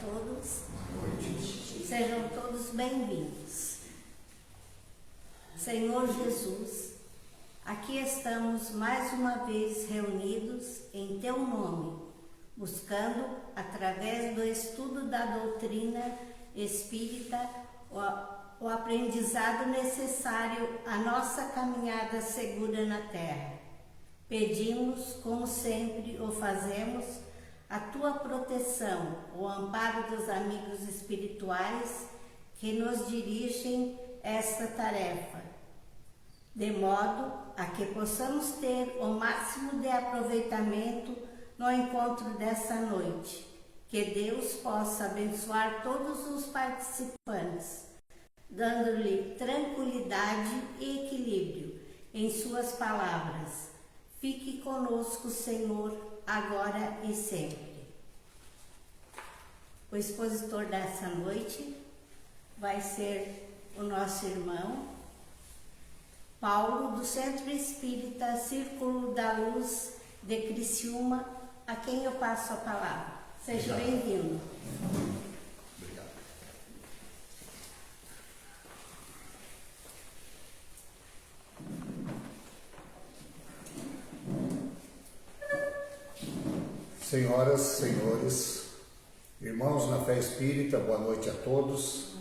todos. Sejam todos bem-vindos. Senhor Jesus, aqui estamos mais uma vez reunidos em Teu nome, buscando, através do estudo da doutrina espírita, o aprendizado necessário à nossa caminhada segura na Terra. Pedimos, como sempre o fazemos, a Tua proteção, o amparo dos amigos espirituais que nos dirigem esta tarefa, de modo a que possamos ter o máximo de aproveitamento no encontro dessa noite. Que Deus possa abençoar todos os participantes, dando-lhe tranquilidade e equilíbrio em suas palavras. Fique conosco, Senhor, agora e sempre. O expositor dessa noite vai ser o nosso irmão Paulo, do Centro Espírita Círculo da Luz de Criciúma, a quem eu passo a palavra. Seja bem-vindo. Obrigado. Senhoras, senhores, irmãos na fé espírita, boa noite a todos.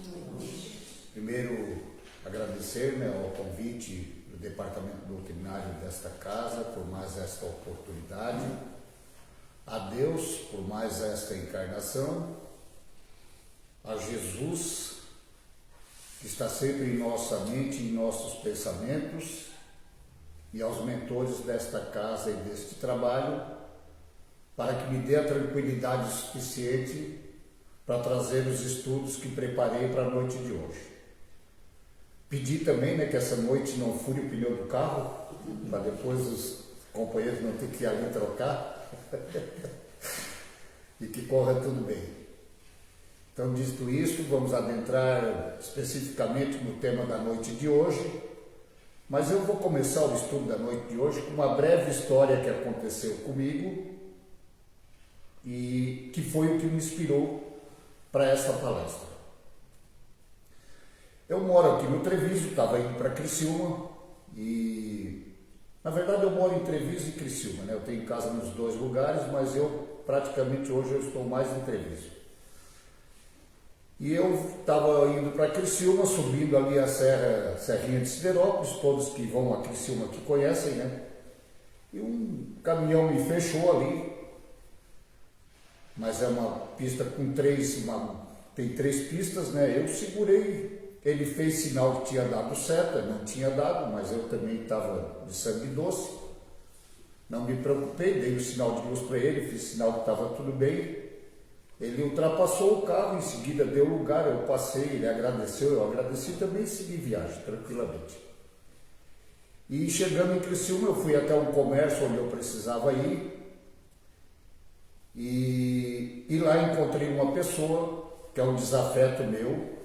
Primeiro, agradecer ao convite do Departamento Doutrinário desta casa por mais esta oportunidade, a Deus por mais esta encarnação, a Jesus, que está sempre em nossa mente e em nossos pensamentos, e aos mentores desta casa e deste trabalho, para que me dê a tranquilidade suficiente para trazer os estudos que preparei para a noite de hoje. Pedi também que essa noite não fure o pneu do carro, para depois os companheiros não terem que ir ali trocar, e que corra tudo bem. Então, dito isso, vamos adentrar especificamente no tema da noite de hoje, mas eu vou começar o estudo da noite de hoje com uma breve história que aconteceu comigo e que foi o que me inspirou para essa palestra. Eu moro aqui no Treviso, estava indo para Criciúma e, na verdade, eu moro em Treviso e Criciúma, né? Eu tenho casa nos dois lugares, mas praticamente hoje eu estou mais em Treviso. E eu estava indo para Criciúma, subindo ali a Serrinha de Siderópolis, todos que vão a Criciúma que conhecem, né? E um caminhão me fechou ali, mas é uma pista com tem três pistas, né? Eu segurei. Ele fez sinal que tinha dado seta, não tinha dado, mas eu também estava de sangue doce. Não me preocupei, dei o sinal de luz para ele, fiz sinal que estava tudo bem. Ele ultrapassou o carro, em seguida deu lugar, eu passei, ele agradeceu, eu agradeci também e segui viagem, tranquilamente. E chegando em Criciúma, eu fui até um comércio onde eu precisava ir. E lá encontrei uma pessoa, que é um desafeto meu.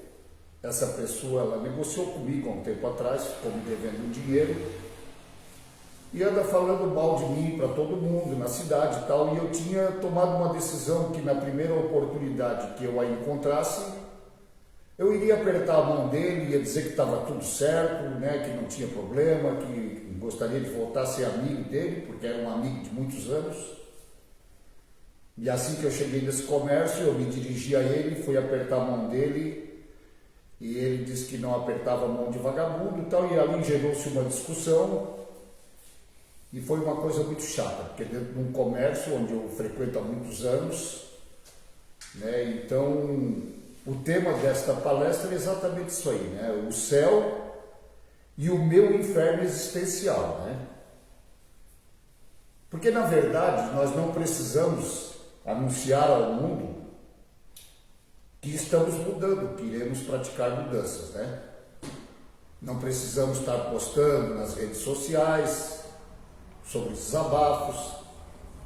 Essa pessoa, ela negociou comigo há um tempo atrás, ficou me devendo dinheiro e anda falando mal de mim para todo mundo na cidade e tal, e eu tinha tomado uma decisão que na primeira oportunidade que eu a encontrasse, eu iria apertar a mão dele, ia dizer que estava tudo certo, né, que não tinha problema, que gostaria de voltar a ser amigo dele, porque era um amigo de muitos anos. E assim que eu cheguei nesse comércio, eu me dirigi a ele, fui apertar a mão dele, e ele disse que não apertava a mão de vagabundo e tal, e ali gerou-se uma discussão, e foi uma coisa muito chata, porque dentro de um comércio onde eu frequento há muitos anos, né, então o tema desta palestra é exatamente isso aí, né, o céu e o meu inferno existencial, né? Porque na verdade nós não precisamos anunciar ao mundo que estamos mudando, que iremos praticar mudanças, né? Não precisamos estar postando nas redes sociais sobre desabafos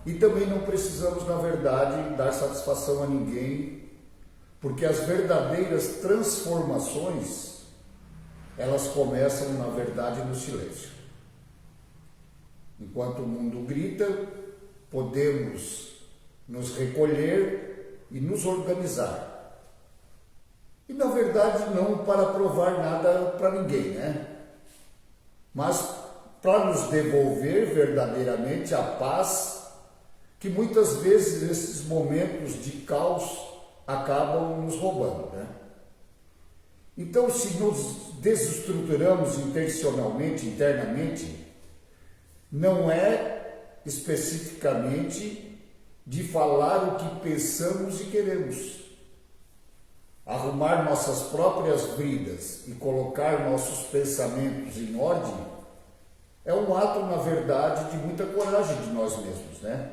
e também não precisamos, na verdade, dar satisfação a ninguém, porque as verdadeiras transformações, elas começam, na verdade, no silêncio. Enquanto o mundo grita, podemos nos recolher e nos organizar. E na verdade não para provar nada para ninguém, né? Mas para nos devolver verdadeiramente a paz que muitas vezes esses momentos de caos acabam nos roubando, né? Então, se nos desestruturamos intencionalmente, internamente, não é especificamente de falar o que pensamos e queremos. Arrumar nossas próprias brigas e colocar nossos pensamentos em ordem é um ato, na verdade, de muita coragem de nós mesmos, né?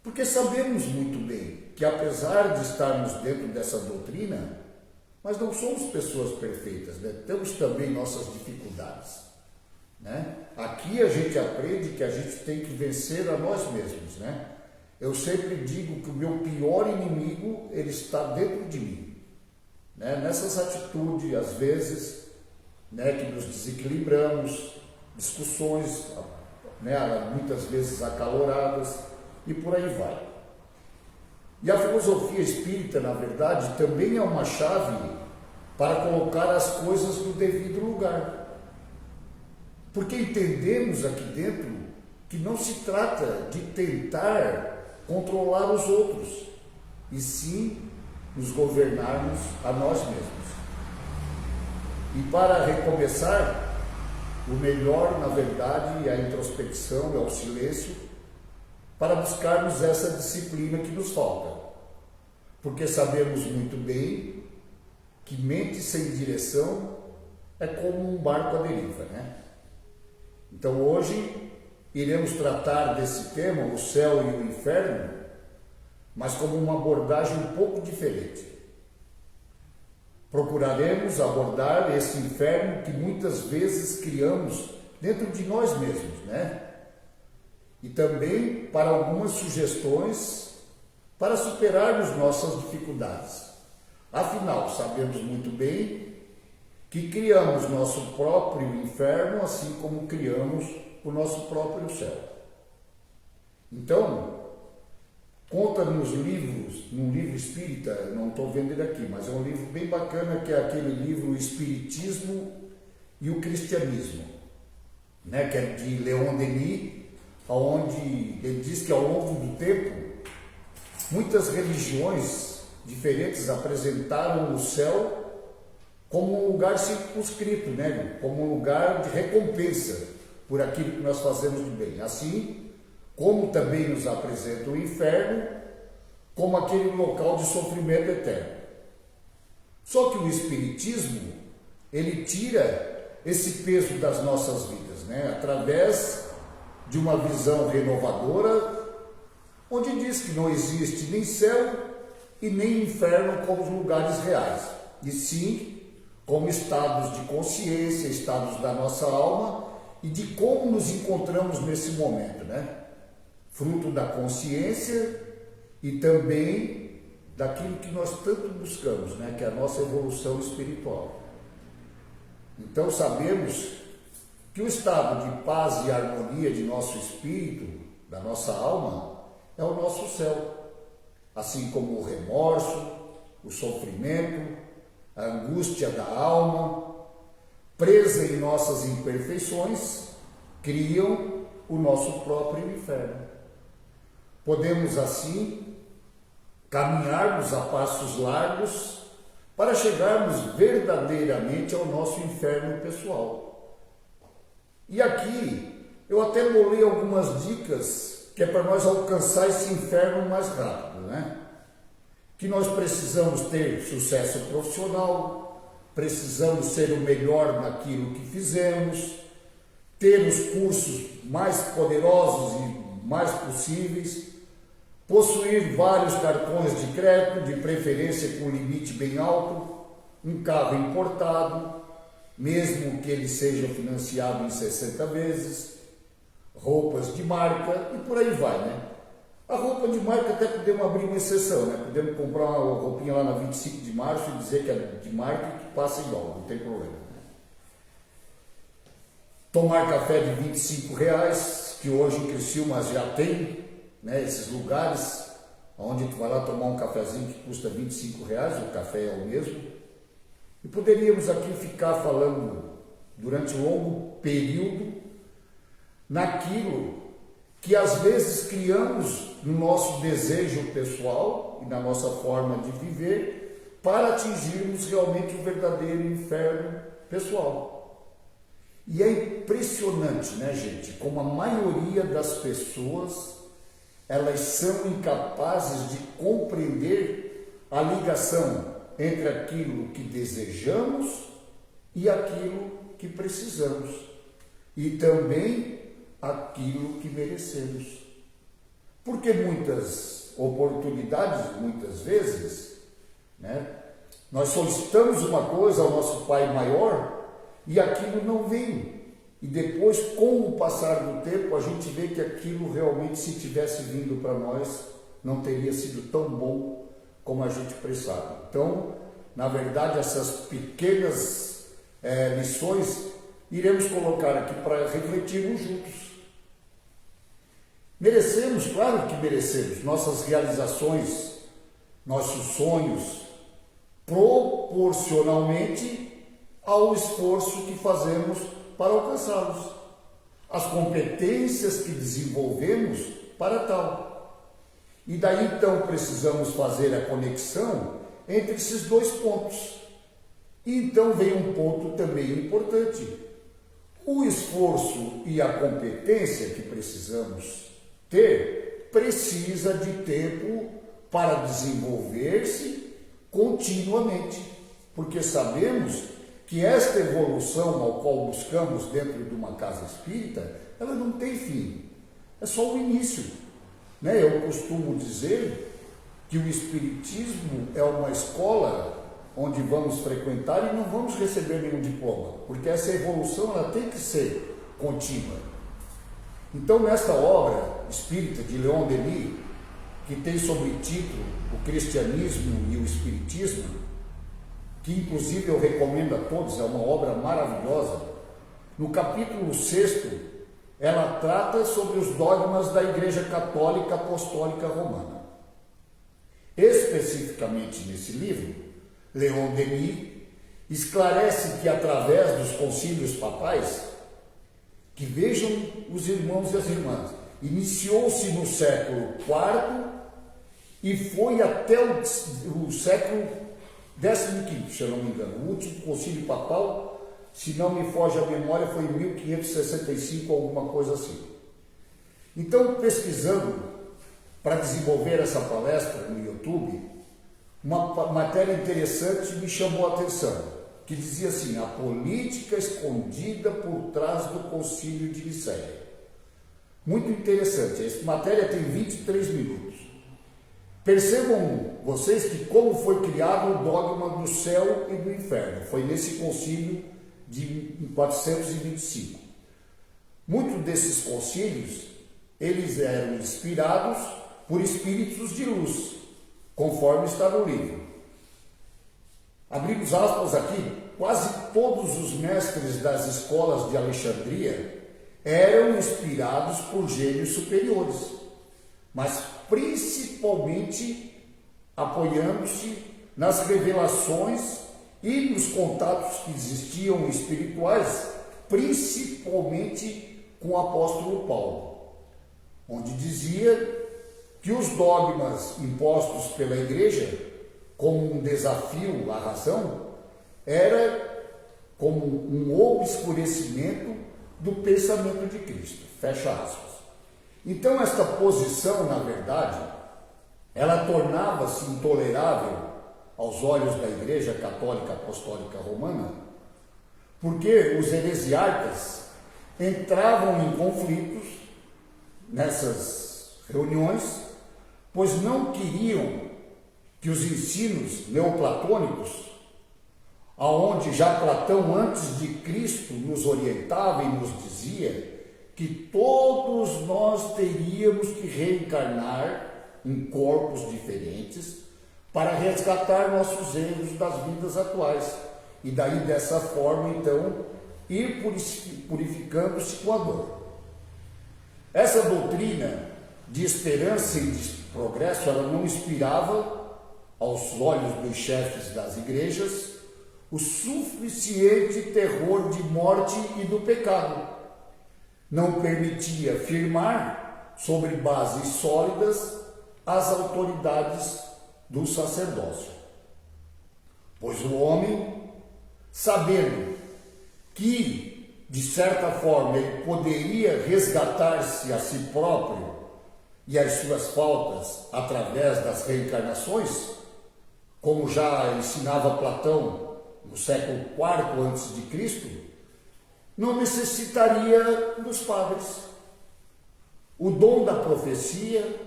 Porque sabemos muito bem que, apesar de estarmos dentro dessa doutrina, mas não somos pessoas perfeitas, né? Temos também nossas dificuldades, né? Aqui a gente aprende que a gente tem que vencer a nós mesmos, né? Eu sempre digo que o meu pior inimigo, ele está dentro de mim, né? Nessas atitudes, às vezes, né, que nos desequilibramos, discussões, né, muitas vezes acaloradas, e por aí vai. E a filosofia espírita, na verdade, também é uma chave para colocar as coisas no devido lugar. Porque entendemos aqui dentro que não se trata de tentar controlar os outros, e sim nos governarmos a nós mesmos. E para recomeçar, o melhor, na verdade, é a introspecção, é o silêncio, para buscarmos essa disciplina que nos falta. Porque sabemos muito bem que mente sem direção é como um barco à deriva, né? Então hoje iremos tratar desse tema, o céu e o inferno, mas como uma abordagem um pouco diferente. Procuraremos abordar esse inferno que muitas vezes criamos dentro de nós mesmos, né? E também para algumas sugestões para superarmos nossas dificuldades. Afinal, sabemos muito bem que criamos nosso próprio inferno, assim como criamos o nosso próprio céu. Então, conta nos livros, num livro espírita, não estou vendo ele aqui, mas é um livro bem bacana, que é aquele livro O Espiritismo e o Cristianismo, né, que é de Leon Denis, onde ele diz que ao longo do tempo, muitas religiões diferentes apresentaram o céu como um lugar circunscrito, né? Como um lugar de recompensa por aquilo que nós fazemos de bem. Assim como também nos apresenta o inferno como aquele local de sofrimento eterno. Só que o Espiritismo, ele tira esse peso das nossas vidas, né? Através de uma visão renovadora, onde diz que não existe nem céu e nem inferno como lugares reais, e sim como estados de consciência, estados da nossa alma e de como nos encontramos nesse momento, né? Fruto da consciência e também daquilo que nós tanto buscamos, né? Que é a nossa evolução espiritual. Então sabemos que o estado de paz e harmonia de nosso espírito, da nossa alma, é o nosso céu, assim como o remorso, o sofrimento, a angústia da alma, presa em nossas imperfeições, criam o nosso próprio inferno. Podemos assim caminharmos a passos largos para chegarmos verdadeiramente ao nosso inferno pessoal. E aqui eu até bolei algumas dicas que é para nós alcançar esse inferno mais rápido, né? Que nós precisamos ter sucesso profissional, precisamos ser o melhor naquilo que fizemos, ter os cursos mais poderosos e mais possíveis, possuir vários cartões de crédito, de preferência com limite bem alto, um carro importado, mesmo que ele seja financiado em 60 vezes, roupas de marca e por aí vai, né? A roupa de marca até podemos abrir uma exceção, né? Podemos comprar uma roupinha lá na 25 de março e dizer que é de marca e que passa igual, não tem problema. Né? Tomar café de R$25, que hoje em Criciúma já tem, né, esses lugares onde tu vai lá tomar um cafezinho que custa R$ 25, o café é o mesmo. E poderíamos aqui ficar falando durante um longo período naquilo que às vezes criamos no nosso desejo pessoal e na nossa forma de viver para atingirmos realmente o verdadeiro inferno pessoal. E é impressionante, né, gente, como a maioria das pessoas, elas são incapazes de compreender a ligação entre aquilo que desejamos e aquilo que precisamos, e também aquilo que merecemos. Porque muitas oportunidades, muitas vezes, né, nós solicitamos uma coisa ao nosso Pai maior e aquilo não vem. E depois, com o passar do tempo, a gente vê que aquilo realmente, se tivesse vindo para nós, não teria sido tão bom como a gente pensava. Então, na verdade, essas pequenas lições iremos colocar aqui para refletirmos juntos. Merecemos, claro que merecemos, nossas realizações, nossos sonhos, proporcionalmente ao esforço que fazemos para alcançá-los, as competências que desenvolvemos para tal. E daí então precisamos fazer a conexão entre esses dois pontos. E então vem um ponto também importante. O esforço e a competência que precisamos ter precisa de tempo para desenvolver-se continuamente, porque sabemos que esta evolução ao qual buscamos dentro de uma casa espírita, ela não tem fim, é só o início, né? Eu costumo dizer que o Espiritismo é uma escola onde vamos frequentar e não vamos receber nenhum diploma, porque essa evolução ela tem que ser contínua. Então, nesta obra espírita de Leon Denis, que tem sobre título O Cristianismo e o Espiritismo, que inclusive eu recomendo a todos, é uma obra maravilhosa, no capítulo 6, ela trata sobre os dogmas da Igreja Católica Apostólica Romana. Especificamente nesse livro, Leon Denis esclarece que através dos concílios papais, que vejam os irmãos e as irmãs, iniciou-se no século IV e foi até o século XV, se eu não me engano. O último concílio papal, se não me foge a memória, foi em 1565, alguma coisa assim. Então, pesquisando para desenvolver essa palestra no YouTube, uma matéria interessante me chamou a atenção, que dizia assim: a política escondida por trás do Concílio de Nicéia. Muito interessante, essa matéria tem 23 minutos. Percebam vocês que como foi criado o dogma do céu e do inferno, foi nesse concílio de 425. Muitos desses concílios, eles eram inspirados por espíritos de luz, conforme está no livro. Abrimos aspas aqui, quase todos os mestres das escolas de Alexandria eram inspirados por gênios superiores, mas principalmente apoiando-se nas revelações e nos contatos que existiam espirituais, principalmente com o apóstolo Paulo, onde dizia que os dogmas impostos pela Igreja, como um desafio à razão, era como um obscurecimento do pensamento de Cristo. Fecha aspas. Então, esta posição, na verdade, ela tornava-se intolerável aos olhos da Igreja Católica Apostólica Romana, porque os heresiarcas entravam em conflitos nessas reuniões, pois não queriam que os ensinos neoplatônicos, aonde já Platão antes de Cristo nos orientava e nos dizia que todos nós teríamos que reencarnar em corpos diferentes para resgatar nossos erros das vidas atuais, e daí dessa forma então ir purificando-se com a dor. Essa doutrina de esperança progresso, ela não inspirava aos olhos dos chefes das igrejas o suficiente terror de morte e do pecado. Não permitia firmar sobre bases sólidas as autoridades do sacerdócio. Pois o homem, sabendo que, de certa forma, ele poderia resgatar-se a si próprio e as suas faltas através das reencarnações, como já ensinava Platão no século IV a.C., não necessitaria dos padres. O dom da profecia,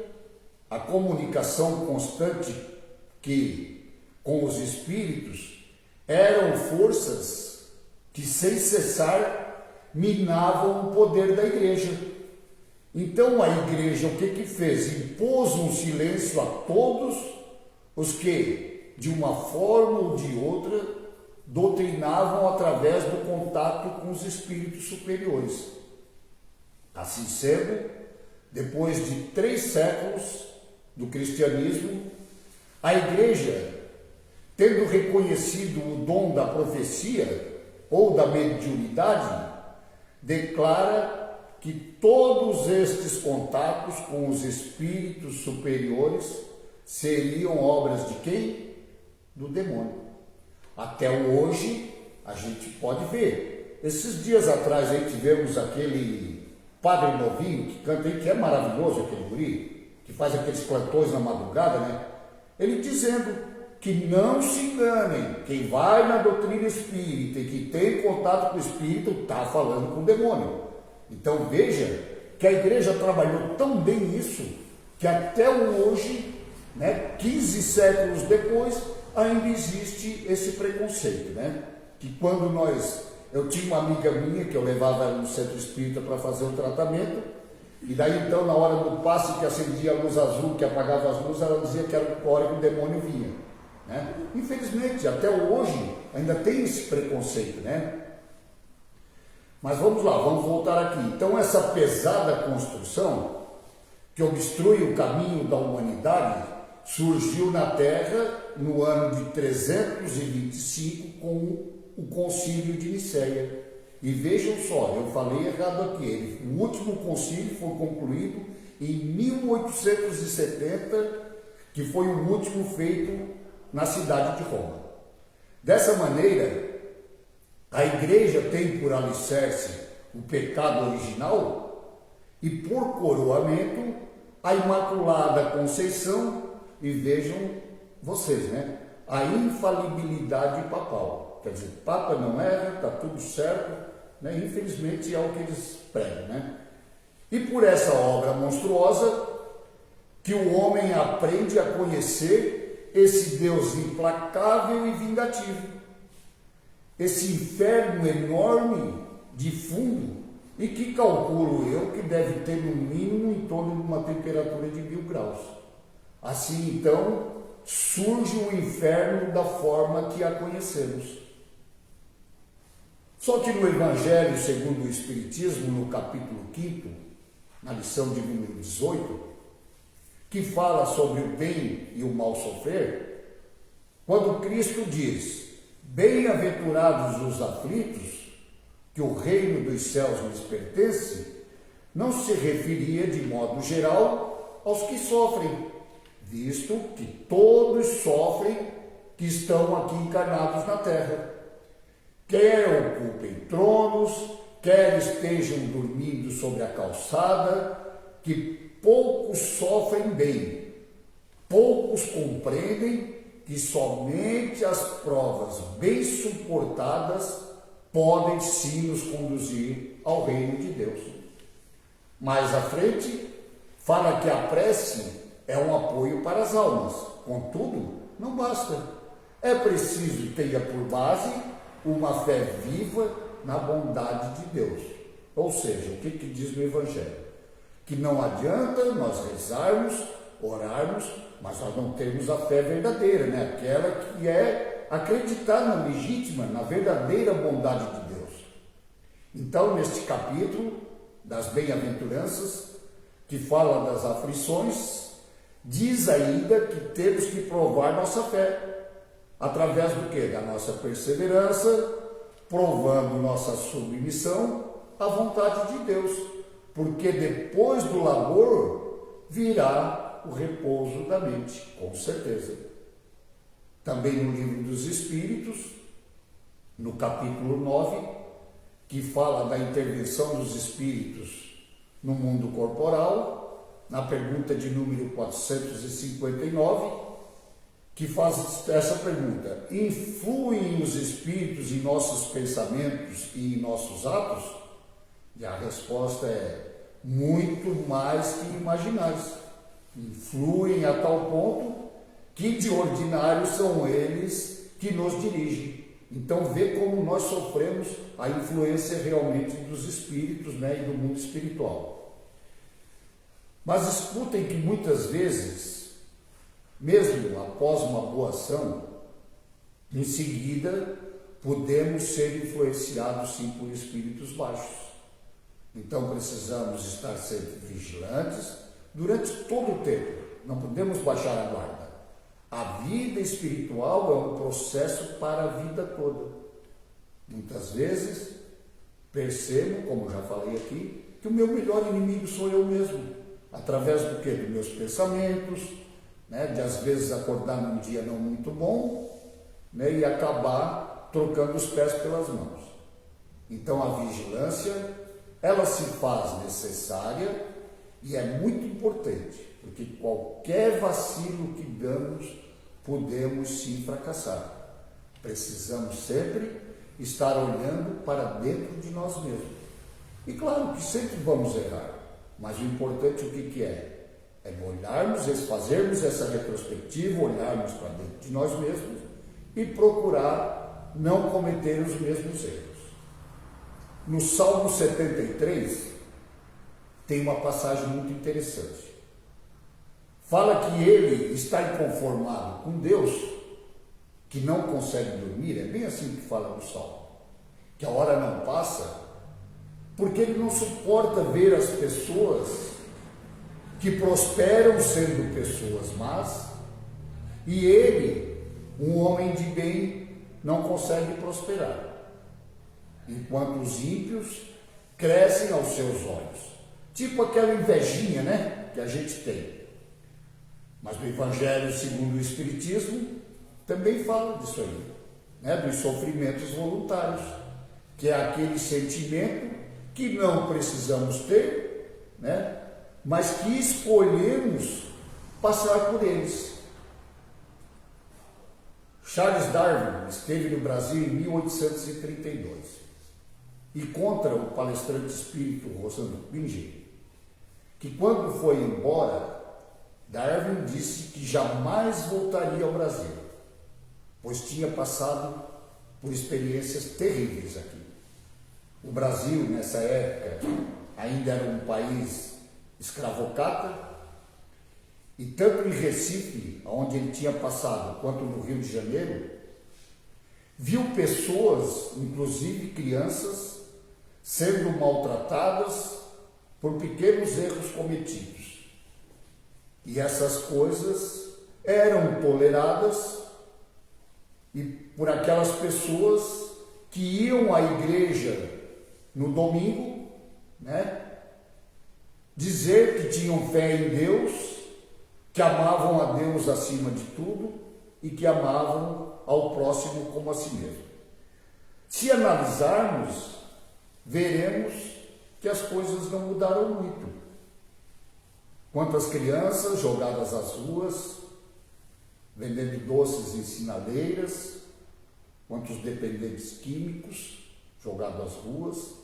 a comunicação constante com os espíritos, eram forças que, sem cessar, minavam o poder da igreja. Então a igreja o que fez? Impôs um silêncio a todos os que, de uma forma ou de outra, doutrinavam através do contato com os espíritos superiores. Assim sendo, depois de 3 séculos do cristianismo, a igreja, tendo reconhecido o dom da profecia ou da mediunidade, declara que todos estes contatos com os espíritos superiores seriam obras de quem? Do demônio. Até hoje, a gente pode ver. Esses dias atrás aí tivemos aquele padre novinho que canta aí, que é maravilhoso aquele guri, que faz aqueles plantões na madrugada, né? Ele dizendo que não se enganem, quem vai na doutrina espírita e que tem contato com o espírito está falando com o demônio. Então veja que a igreja trabalhou tão bem isso que até hoje, né, 15 séculos depois, ainda existe esse preconceito, né? Que quando eu tinha uma amiga minha que eu levava ela no centro espírita para fazer um tratamento, e daí então na hora do passe que acendia a luz azul, que apagava as luzes, ela dizia que era a hora que o demônio vinha, né? Infelizmente, até hoje ainda tem esse preconceito, né? Mas vamos lá, vamos voltar aqui. Então essa pesada construção que obstrui o caminho da humanidade surgiu na Terra no ano de 325 com o Concílio de Nicéia. E vejam só, eu falei errado aqui, o último concílio foi concluído em 1870, que foi o último feito na cidade de Roma. Dessa maneira, a igreja tem por alicerce o pecado original e por coroamento a Imaculada Conceição. E vejam vocês, né? A infalibilidade papal. Quer dizer, Papa não erra, está tudo certo, né? Infelizmente é o que eles pregam, né? E por essa obra monstruosa que o homem aprende a conhecer esse Deus implacável e vingativo, esse inferno enorme de fundo e que calculo eu que deve ter no mínimo em torno de uma temperatura de 1000 graus. Assim, então, surge o inferno da forma que a conhecemos. Só que no Evangelho segundo o Espiritismo, no capítulo 5º, na lição de número 18, que fala sobre o bem e o mal sofrer, quando Cristo diz: bem-aventurados os aflitos, que o reino dos céus lhes pertence, não se referia de modo geral aos que sofrem, visto que todos sofrem que estão aqui encarnados na terra, quer ocupem tronos, quer estejam dormindo sobre a calçada, que poucos sofrem bem, poucos compreendem que somente as provas bem suportadas podem sim nos conduzir ao reino de Deus. Mais à frente, fala que a prece é um apoio para as almas. Contudo, não basta. É preciso ter por base uma fé viva na bondade de Deus. Ou seja, o que diz no Evangelho? Que não adianta nós rezarmos, orarmos, mas nós não temos a fé verdadeira, né? Aquela que é acreditar na legítima, na verdadeira bondade de Deus. Então, neste capítulo das bem-aventuranças, que fala das aflições, diz ainda que temos que provar nossa fé. Através do quê? Da nossa perseverança, provando nossa submissão à vontade de Deus. Porque depois do labor virá o repouso da mente, com certeza. Também no Livro dos Espíritos, no capítulo 9, que fala da intervenção dos espíritos no mundo corporal, na pergunta de número 459, que faz essa pergunta: influem os espíritos em nossos pensamentos e em nossos atos? E a resposta é: muito mais que imaginais. Influem a tal ponto que de ordinário são eles que nos dirigem. Então vê como nós sofremos a influência realmente dos espíritos, né, e do mundo espiritual. Mas escutem que muitas vezes, mesmo após uma boa ação, em seguida podemos ser influenciados sim por espíritos baixos. Então precisamos estar sempre vigilantes durante todo o tempo. Não podemos baixar a guarda. A vida espiritual é um processo para a vida toda. Muitas vezes percebo, como já falei aqui, que o meu melhor inimigo sou eu mesmo. Através do quê? Dos meus pensamentos, né? De às vezes acordar num dia não muito bom, né? E acabar trocando os pés pelas mãos. Então a vigilância, ela se faz necessária e é muito importante, porque qualquer vacilo que damos, podemos sim fracassar. Precisamos sempre estar olhando para dentro de nós mesmos. E claro que sempre vamos errar, mas o importante o que é? É olharmos, fazermos essa retrospectiva, olharmos para dentro de nós mesmos e procurar não cometer os mesmos erros. No Salmo 73, tem uma passagem muito interessante. Fala que ele está inconformado com Deus, que não consegue dormir, é bem assim que fala no Salmo, que a hora não passa, porque ele não suporta ver as pessoas que prosperam sendo pessoas más, e ele, um homem de bem, não consegue prosperar, enquanto os ímpios crescem aos seus olhos. Tipo aquela invejinha, né, que a gente tem. Mas no Evangelho segundo o Espiritismo também fala disso aí, né, dos sofrimentos voluntários, que é aquele sentimento que não precisamos ter, né, mas que escolhemos passar por eles. Charles Darwin esteve no Brasil em 1832 e conta o palestrante espírito Rosando Pinge que quando foi embora, Darwin disse que jamais voltaria ao Brasil, pois tinha passado por experiências terríveis aqui. O Brasil, nessa época, ainda era um país escravocrata, e tanto em Recife, onde ele tinha passado, quanto no Rio de Janeiro, viu pessoas, inclusive crianças, sendo maltratadas por pequenos erros cometidos. E essas coisas eram toleradas e por aquelas pessoas que iam à igreja no domingo, né, dizer que tinham fé em Deus, que amavam a Deus acima de tudo e que amavam ao próximo como a si mesmo. Se analisarmos, veremos que as coisas não mudaram muito. Quantas crianças jogadas às ruas, vendendo doces em sinaleiras, quantos dependentes químicos jogados às ruas.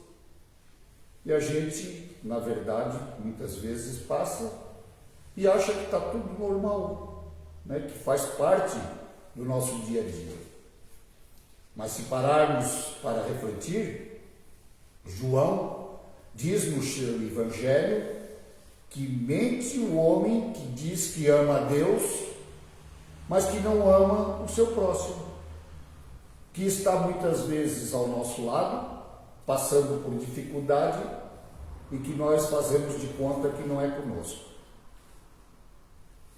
E a gente, na verdade, muitas vezes passa e acha que está tudo normal, né? Que faz parte do nosso dia a dia. Mas se pararmos para refletir, João diz no seu Evangelho que mente o homem que diz que ama a Deus, mas que não ama o seu próximo, que está muitas vezes ao nosso lado, passando por dificuldade e que nós fazemos de conta que não é conosco.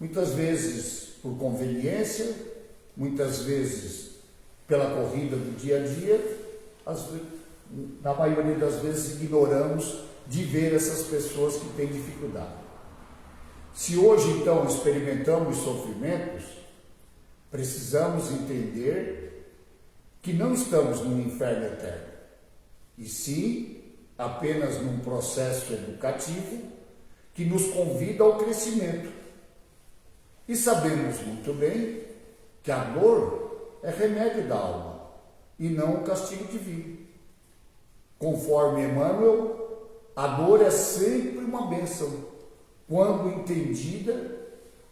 muitas vezes por conveniência, muitas vezes pela corrida do dia a dia, na maioria das vezes ignoramos de ver essas pessoas que têm dificuldade. Se hoje então experimentamos sofrimentos, precisamos entender que não estamos num inferno eterno, e sim apenas num processo educativo que nos convida ao crescimento. E sabemos muito bem que a dor é remédio da alma e não o castigo divino. Conforme Emmanuel, a dor é sempre uma bênção, quando entendida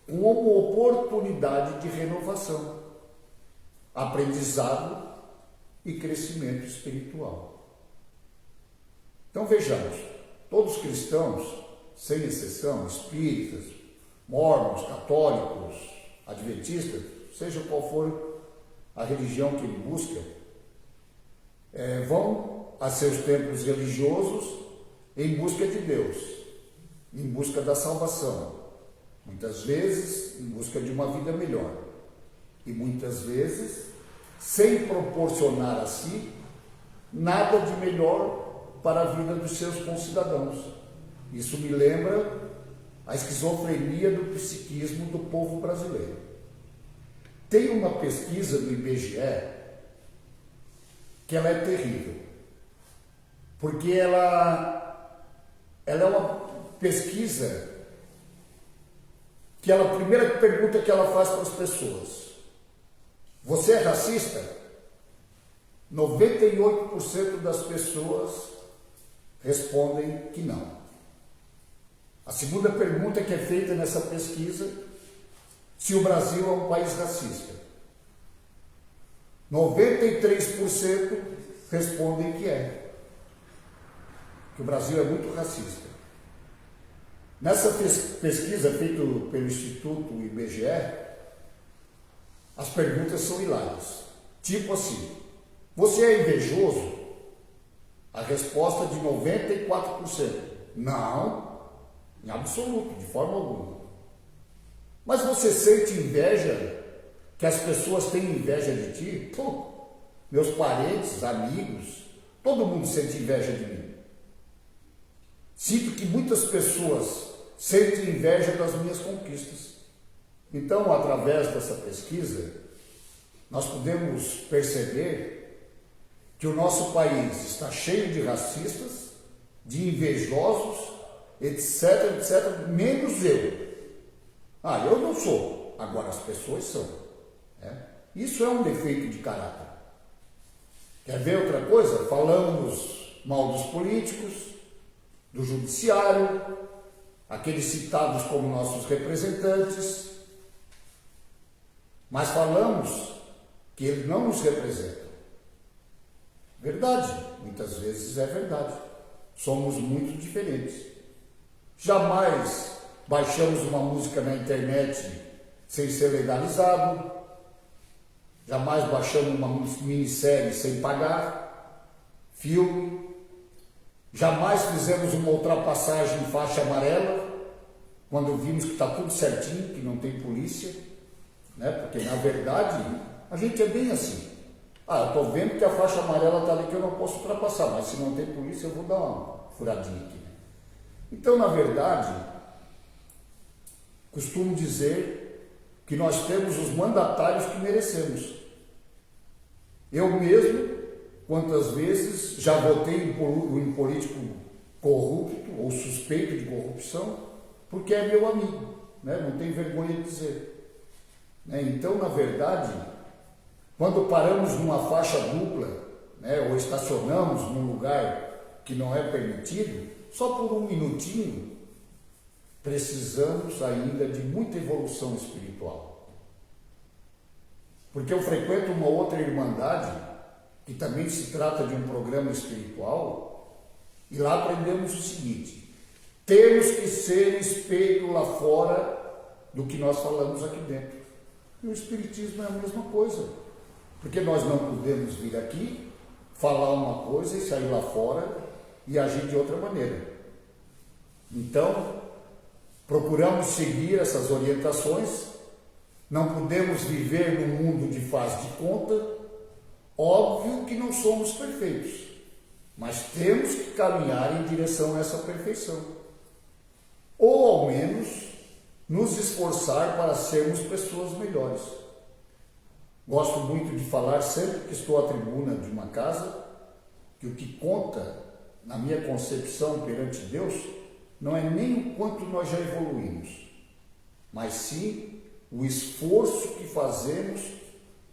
como oportunidade de renovação, aprendizado e crescimento espiritual. Então vejamos, todos os cristãos, sem exceção, espíritas, mórmons, católicos, adventistas, seja qual for a religião que ele busca, vão a seus templos religiosos em busca de Deus, em busca da salvação, muitas vezes em busca de uma vida melhor, e muitas vezes sem proporcionar a si nada de melhor para a vida dos seus concidadãos. Isso me lembra a esquizofrenia do psiquismo do povo brasileiro. Tem uma pesquisa do IBGE que ela é terrível, porque ela é uma pesquisa que a primeira pergunta que ela faz para as pessoas: você é racista? 98% das pessoas respondem que não. A segunda pergunta que é feita nessa pesquisa: se o Brasil é um país racista. 93% respondem que é. Que o Brasil é muito racista. Nessa pesquisa feita pelo Instituto IBGE, as perguntas são hilárias. Tipo assim: você é invejoso? A resposta de 94%. Não, em absoluto, de forma alguma. Mas você sente inveja? Que as pessoas têm inveja de ti? Pô, meus parentes, amigos, todo mundo sente inveja de mim. Sinto que muitas pessoas sentem inveja das minhas conquistas. Então, através dessa pesquisa, nós podemos perceber que o nosso país está cheio de racistas, de invejosos, etc, etc, menos eu. Eu não sou, agora as pessoas são. Isso é um defeito de caráter. Quer ver outra coisa? Falamos mal dos políticos, do judiciário, aqueles citados como nossos representantes, mas falamos que eles não nos representam. Verdade, muitas vezes é verdade. Somos muito diferentes. Jamais baixamos uma música na internet sem ser legalizado. Jamais baixamos uma minissérie sem pagar. Filme. Jamais fizemos uma ultrapassagem em faixa amarela quando vimos que está tudo certinho, que não tem polícia. Porque, na verdade, a gente é bem assim. Eu estou vendo que a faixa amarela está ali que eu não posso ultrapassar, mas se não tem polícia eu vou dar uma furadinha aqui. Então, na verdade, costumo dizer que nós temos os mandatários que merecemos. Eu mesmo, quantas vezes já votei em político corrupto ou suspeito de corrupção, porque é meu amigo, não tem vergonha de dizer. Então, na verdade, quando paramos numa faixa dupla, ou estacionamos num lugar que não é permitido, só por um minutinho, precisamos ainda de muita evolução espiritual. Porque eu frequento uma outra irmandade, que também se trata de um programa espiritual, e lá aprendemos o seguinte: temos que ser espelho lá fora do que nós falamos aqui dentro. E o Espiritismo é a mesma coisa. Porque nós não podemos vir aqui, falar uma coisa e sair lá fora e agir de outra maneira. Então, Procuramos seguir essas orientações, não podemos viver num mundo de faz de conta. Óbvio que não somos perfeitos, mas temos que caminhar em direção a essa perfeição. Ou ao menos nos esforçar para sermos pessoas melhores. Gosto muito de falar sempre que estou à tribuna de uma casa, que o que conta na minha concepção perante Deus não é nem o quanto nós já evoluímos, mas sim o esforço que fazemos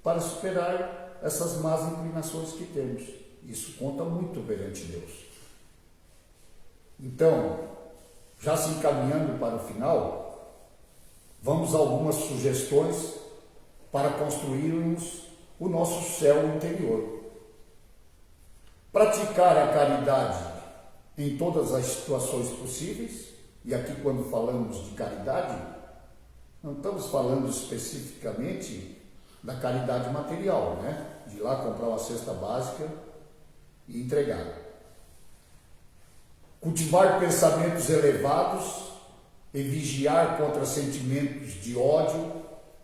para superar essas más inclinações que temos. Isso conta muito perante Deus. Então, já se encaminhando para o final, vamos a algumas sugestões para construirmos o nosso céu interior. Praticar a caridade em todas as situações possíveis, e aqui quando falamos de caridade, não estamos falando especificamente da caridade material, né? De ir lá comprar uma cesta básica e entregar. Cultivar pensamentos elevados e vigiar contra sentimentos de ódio,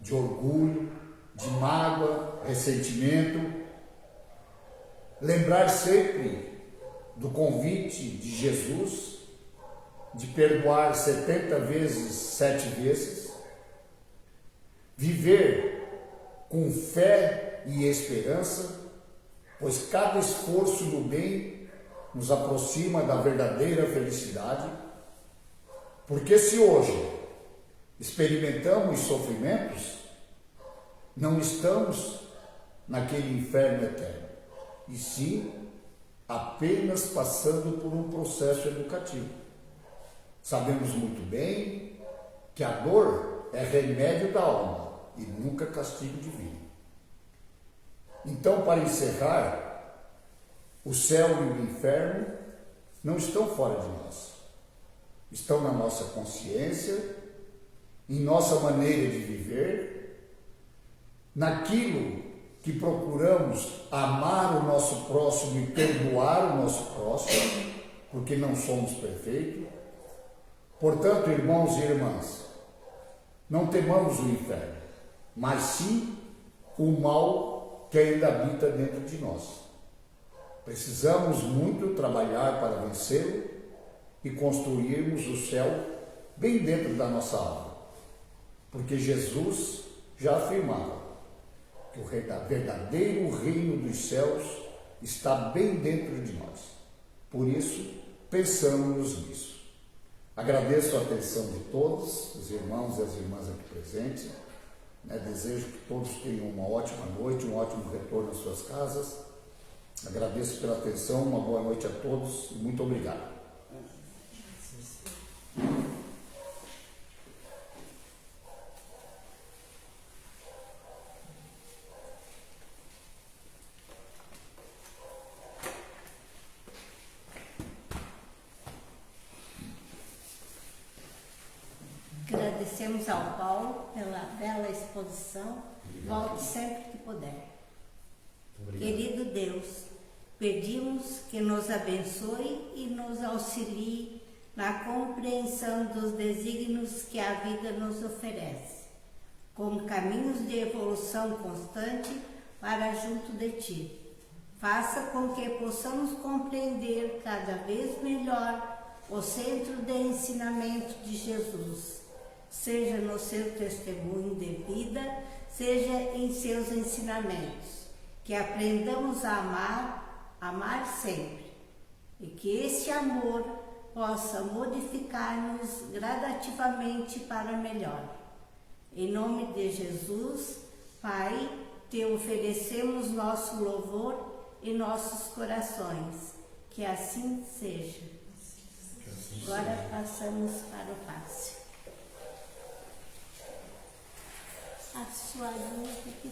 de orgulho, de mágoa, ressentimento. Lembrar sempre do convite de Jesus de perdoar 70 vezes, 7 vezes. Viver com fé e esperança, pois cada esforço no bem nos aproxima da verdadeira felicidade. Porque se hoje experimentamos sofrimentos, não estamos naquele inferno eterno, e sim apenas passando por um processo educativo. Sabemos muito bem que a dor é remédio da alma e nunca castigo divino. Então, para encerrar, o céu e o inferno não estão fora de nós. Estão na nossa consciência, em nossa maneira de viver, naquilo que procuramos amar o nosso próximo e perdoar o nosso próximo, porque não somos perfeitos. Portanto, irmãos e irmãs, não temamos o inferno, mas sim o mal que ainda habita dentro de nós. Precisamos muito trabalhar para vencê-lo e construirmos o céu bem dentro da nossa alma, porque Jesus já afirmava que o verdadeiro reino dos céus está bem dentro de nós. Por isso, pensamos nisso. Agradeço a atenção de todos, os irmãos e as irmãs aqui presentes. Desejo que todos tenham uma ótima noite, um ótimo retorno às suas casas. Agradeço pela atenção, uma boa noite a todos e muito obrigado. Agradecemos ao Paulo pela bela exposição. Volte sempre que puder. Obrigado. Querido Deus, pedimos que nos abençoe e nos auxilie na compreensão dos desígnios que a vida nos oferece, como caminhos de evolução constante para junto de Ti. Faça com que possamos compreender cada vez melhor o centro de ensinamento de Jesus, seja no seu testemunho de vida, seja em seus ensinamentos, que aprendamos a amar sempre, e que este amor possa modificar-nos gradativamente para melhor. Em nome de Jesus, Pai, Te oferecemos nosso louvor e nossos corações, que assim seja. Agora passamos para o passe. A sua luz que